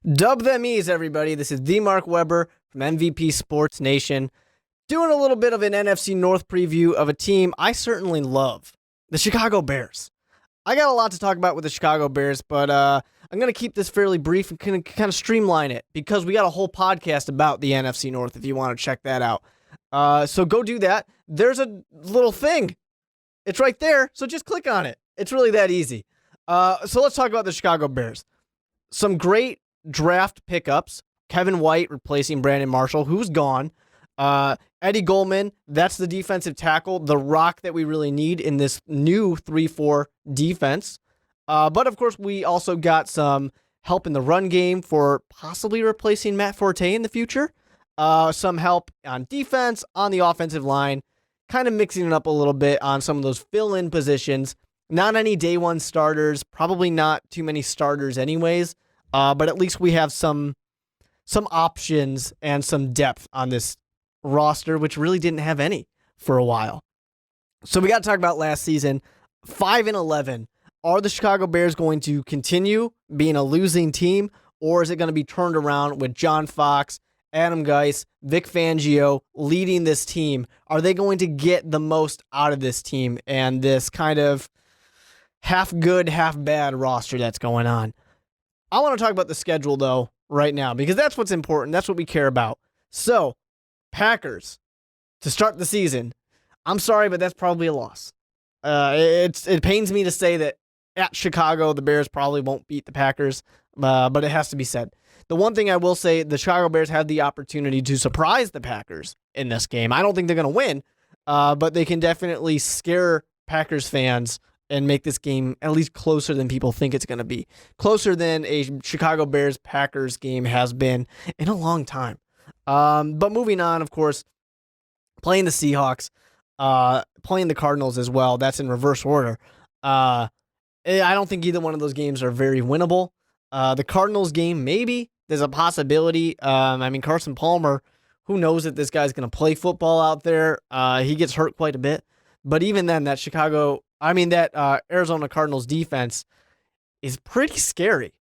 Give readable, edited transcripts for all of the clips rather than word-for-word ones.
Dub them E's, everybody. This is the Mark Weber from MVP Sports Nation, doing a little bit of an NFC North preview of a team I certainly love, the Chicago Bears. I got a lot to talk about with the Chicago Bears, but I'm going to keep this fairly brief and kind of streamline it because we got a whole podcast about the NFC North if you want to check that out. So go do that. There's a little thing. It's right there, so just click on it. It's really that easy. So let's talk about the Chicago Bears. Some great draft pickups. Kevin White replacing Brandon Marshall, who's gone. Eddie Goldman, that's the defensive tackle, the rock that we really need in this new 3-4 defense. But of course, we also got some help in the run game for possibly replacing Matt Forte in the future. Some help on defense, on the offensive line, kind of mixing it up a little bit on some of those fill-in positions. Not any day one starters, probably not too many starters anyways. But at least we have some options and some depth on this roster, which really didn't have any for a while. So we got to talk about last season. 5-11. Are the Chicago Bears going to continue being a losing team, or is it going to be turned around with John Fox, Adam Gase, Vic Fangio leading this team? Are they going to get the most out of this team and this kind of half good, half bad roster that's going on? I want to talk about the schedule, though, right now, because that's what's important. That's what we care about. So, Packers, to start the season, I'm sorry, but that's probably a loss. It pains me to say that at Chicago, the Bears probably won't beat the Packers, but it has to be said. The one thing I will say, the Chicago Bears had the opportunity to surprise the Packers in this game. I don't think they're going to win, but they can definitely scare Packers fans and make this game at least closer than people think it's going to be. Closer than a Chicago Bears-Packers game has been in a long time. But moving on, of course, playing the Seahawks, playing the Cardinals as well. That's in reverse order. I don't think either one of those games are very winnable. The Cardinals game, maybe. There's a possibility. Carson Palmer, who knows if this guy's going to play football out there. He gets hurt quite a bit. But even then, that Arizona Cardinals defense is pretty scary.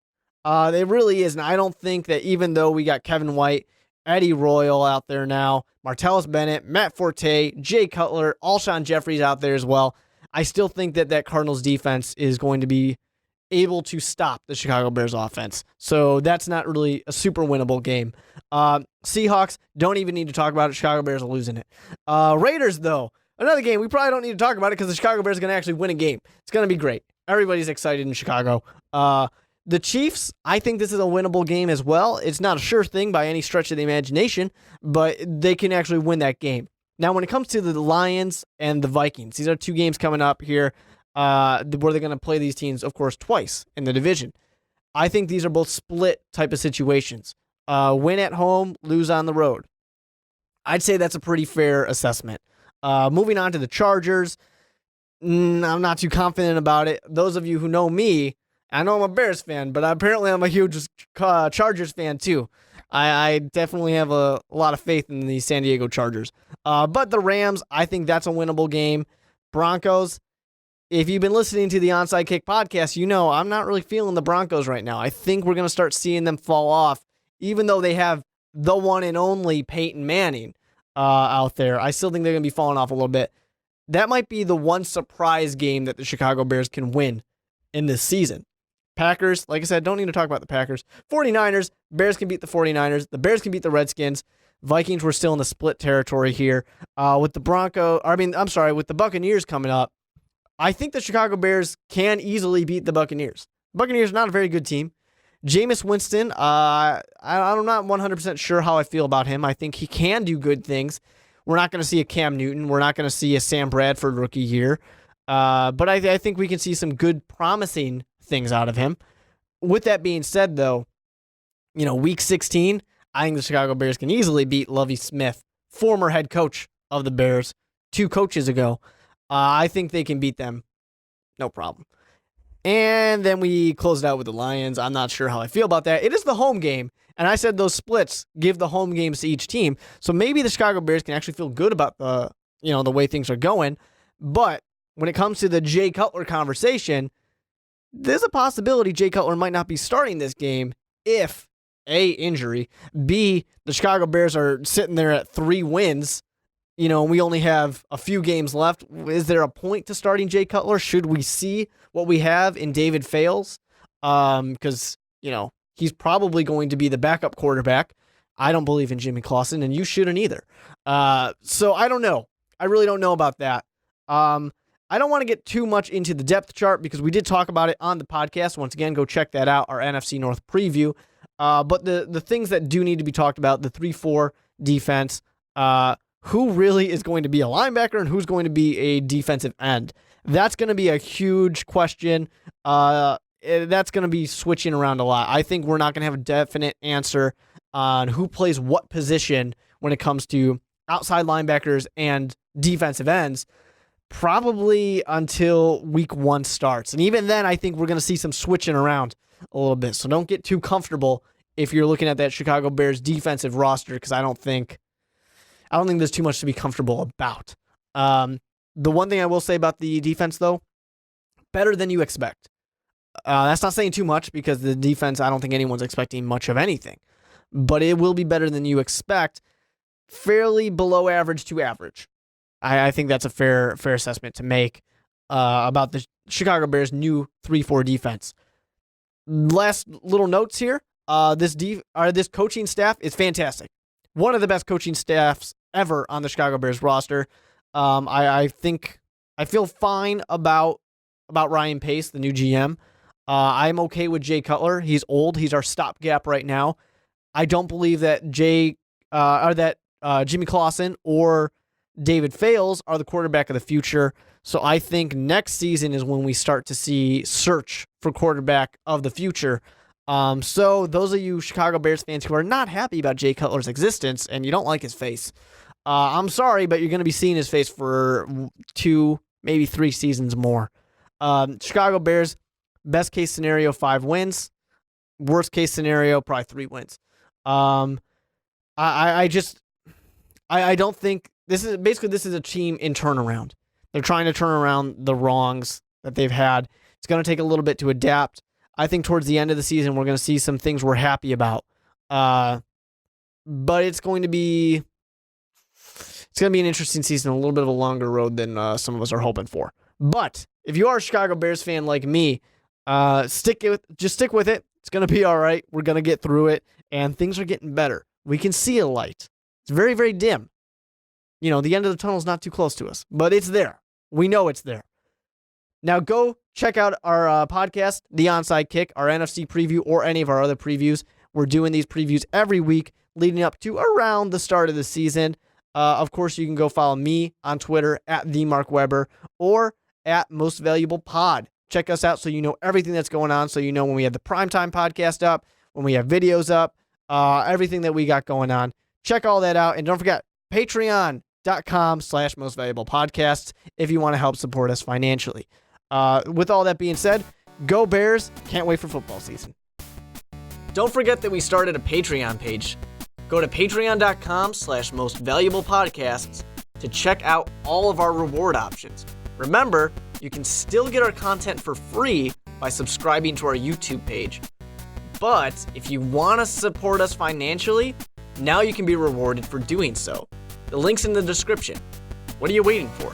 It really is. And I don't think that even though we got Kevin White, Eddie Royal out there now, Martellus Bennett, Matt Forte, Jay Cutler, Alshon Jeffries out there as well, I still think that Cardinals defense is going to be able to stop the Chicago Bears offense. So that's not really a super winnable game. Seahawks, don't even need to talk about it. Chicago Bears are losing it. Raiders, though, another game we probably don't need to talk about it because the Chicago Bears are going to actually win a game. It's going to be great. Everybody's excited in Chicago. The Chiefs, I think this is a winnable game as well. It's not a sure thing by any stretch of the imagination, but they can actually win that game. Now, when it comes to the Lions and the Vikings, these are two games coming up here where they're going to play these teams, of course, twice in the division. I think these are both split type of situations. Win at home, lose on the road. I'd say that's a pretty fair assessment. Moving on to the Chargers, I'm not too confident about it. Those of you who know me, I know I'm a Bears fan, but apparently I'm a huge Chargers fan too. I definitely have a lot of faith in the San Diego Chargers. But the Rams, I think that's a winnable game. Broncos, if you've been listening to the Onside Kick podcast, you know I'm not really feeling the Broncos right now. I think we're going to start seeing them fall off, even though they have the one and only Peyton Manning out there. I still think they're going to be falling off a little bit. That might be the one surprise game that the Chicago Bears can win in this season. Packers, like I said, don't need to talk about the Packers. 49ers, Bears can beat the 49ers. The Bears can beat the Redskins. Vikings were still in the split territory here. With the Buccaneers coming up, I think the Chicago Bears can easily beat the Buccaneers. The Buccaneers are not a very good team. Jameis Winston, I'm not 100% sure how I feel about him. I think he can do good things. We're not going to see a Cam Newton. We're not going to see a Sam Bradford rookie year. But I think we can see some good, promising things out of him. With that being said, though, week 16, I think the Chicago Bears can easily beat Lovie Smith, former head coach of the Bears, 2 coaches ago. I think they can beat them. No problem. And then we closed out with the Lions. I'm not sure how I feel about that. It is the home game. And I said those splits give the home games to each team. So maybe the Chicago Bears can actually feel good about the way things are going. But when it comes to the Jay Cutler conversation, there's a possibility Jay Cutler might not be starting this game if A, injury, B, the Chicago Bears are sitting there at 3 wins, and we only have a few games left. Is there a point to starting Jay Cutler? Should we see what we have in David Fales? Because, he's probably going to be the backup quarterback. I don't believe in Jimmy Clausen, and you shouldn't either. So I don't know. I really don't know about that. I don't want to get too much into the depth chart because we did talk about it on the podcast. Once again, go check that out, our NFC North preview. But the things that do need to be talked about, the 3-4 defense, who really is going to be a linebacker and who's going to be a defensive end? That's going to be a huge question. That's going to be switching around a lot. I think we're not going to have a definite answer on who plays what position when it comes to outside linebackers and defensive ends, probably until week 1 starts. And even then, I think we're going to see some switching around a little bit. So don't get too comfortable if you're looking at that Chicago Bears defensive roster, because I don't think there's too much to be comfortable about. The one thing I will say about the defense, though, better than you expect. That's not saying too much because the defense, I don't think anyone's expecting much of anything. But it will be better than you expect. Fairly below average to average. I think that's a fair assessment to make about the Chicago Bears' new 3-4 defense. Last little notes here. This coaching staff is fantastic. One of the best coaching staffs ever on the Chicago Bears roster. I think I feel fine about Ryan Pace, the new GM. I'm okay with Jay Cutler. He's old. He's our stopgap right now. I don't believe that Jimmy Clausen or David Fales are the quarterback of the future. So I think next season is when we start to see search for quarterback of the future. So those of you Chicago Bears fans who are not happy about Jay Cutler's existence and you don't like his face, I'm sorry, but you're going to be seeing his face for 2, maybe 3 seasons more. Chicago Bears, best case scenario, 5 wins. Worst case scenario, probably 3 wins. I don't think this is a team in turnaround. They're trying to turn around the wrongs that they've had. It's going to take a little bit to adapt. I think towards the end of the season, we're going to see some things we're happy about. But it's going to be an interesting season, a little bit of a longer road than some of us are hoping for. But if you are a Chicago Bears fan like me, stick with it. It's going to be all right. We're going to get through it, and things are getting better. We can see a light. It's very, very dim. The end of the tunnel is not too close to us, but it's there. We know it's there. Now go check out our podcast, The Onside Kick, our NFC preview, or any of our other previews. We're doing these previews every week leading up to around the start of the season. Of course, you can go follow me on Twitter at @TheMarkWeber or at Most Valuable Pod. Check us out so you know everything that's going on, so you know when we have the Primetime podcast up, when we have videos up, everything that we got going on. Check all that out. And don't forget, patreon.com/mostvaluablepodcasts if you want to help support us financially. With all that being said, go Bears. Can't wait for football season. Don't forget that we started a Patreon page. Go to patreon.com/mostvaluablepodcasts to check out all of our reward options. Remember, you can still get our content for free by subscribing to our YouTube page. But if you want to support us financially, now you can be rewarded for doing so. The link's in the description. What are you waiting for?